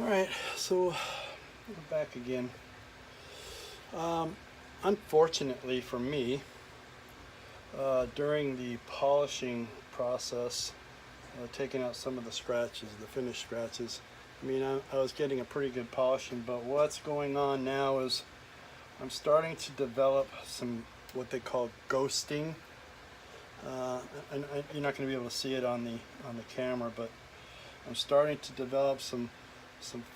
Alright, so we're back again. Unfortunately for me, during the polishing process, taking out some of the scratches, the finished scratches, I was getting a pretty good polishing, but what's going on now is I'm starting to develop some what they call ghosting. And you're not going to be able to see it on the camera, but I'm starting to develop some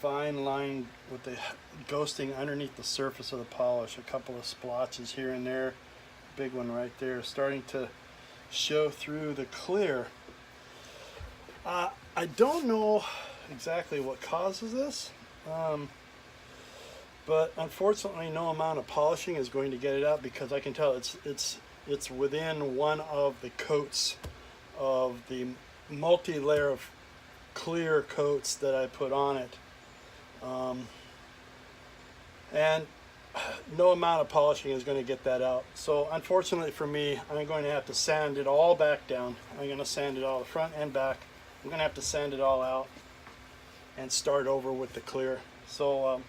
fine line with the ghosting underneath the surface of the polish. A couple of splotches here and there, big one right there, starting to show through the clear. I don't know exactly what causes this, but unfortunately no amount of polishing is going to get it out, because I can tell it's within one of the coats of the multi-layer of clear coats that I put on it, and no amount of polishing is going to get that out. So unfortunately for me, I'm going to have to sand it all back down. I'm going to sand it all the front and back. I'm going to have to sand it all out and start over with the clear. So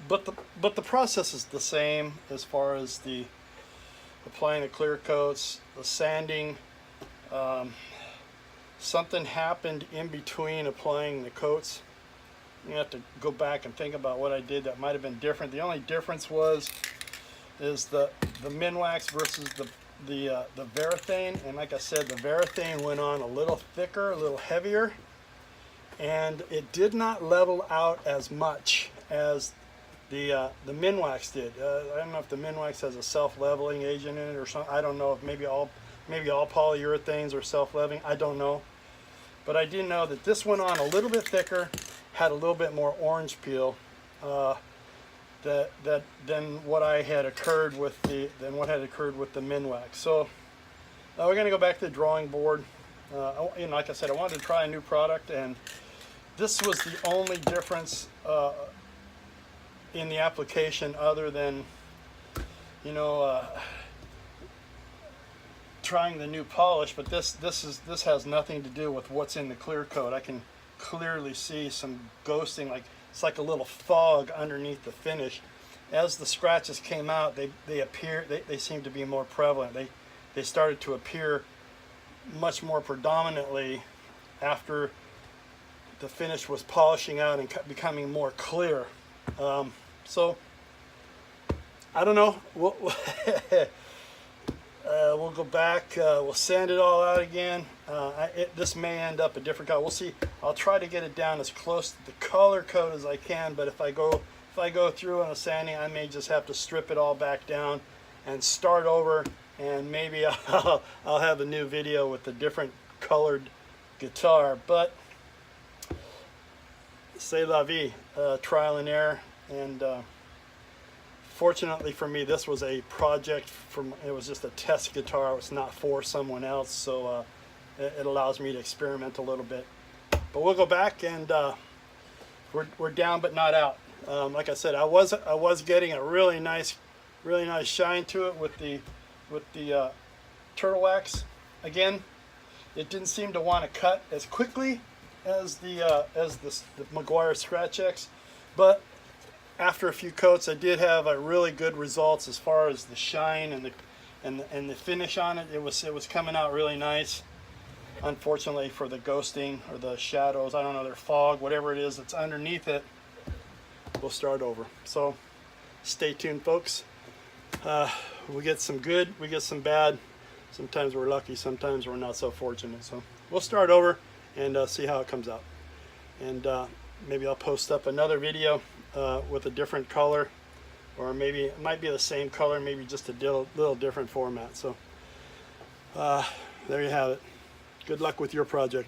but the process is the same as far as the applying the clear coats, the sanding. Something happened in between applying the coats. You have to go back and think about what I did that might have been different. The only difference is the Minwax versus the Varathane. And like I said, the Varathane went on a little thicker, a little heavier, and it did not level out as much as the Minwax did. I don't know if the Minwax has a self-leveling agent in it or something. I don't know if maybe all polyurethanes are self-leveling. I don't know. But I do know that this went on a little bit thicker, had a little bit more orange peel than what had occurred with the Minwax. So we're going to go back to the drawing board. Like I said, I wanted to try a new product, and this was the only difference in the application, other than trying the new polish. But this has nothing to do with what's in the clear coat. I can clearly see some ghosting, like it's like a little fog underneath the finish. As the scratches came out, they seemed to be more prevalent. They started to appear much more predominantly after the finish was polishing out and becoming more clear. So I don't know. We'll go back, we'll sand it all out again. This may end up a different color. We'll see. I'll try to get it down as close to the color code as I can, but if I go through on a sanding, I may just have to strip it all back down and start over, and maybe I'll have a new video with a different colored guitar. But c'est la vie, trial and error. And fortunately for me, this was a project it was just a test guitar. It was not for someone else, so it allows me to experiment a little bit. But we'll go back, and we're down but not out. Like I said, I was getting a really nice shine to it with the turtle wax. Again, it didn't seem to want to cut as quickly as the Meguiar Scratch X, but after a few coats, I did have a really good results as far as the shine and the finish on it. It was coming out really nice. Unfortunately for the ghosting or the shadows, I don't know, their fog, whatever it is that's underneath it, we'll start over. So stay tuned, folks. We get some good, we get some bad. Sometimes we're lucky, sometimes we're not so fortunate. So we'll start over and see how it comes out. And maybe I'll post up another video with a different color, or maybe it might be the same color, maybe just a little different format. So there you have it. Good luck with your project.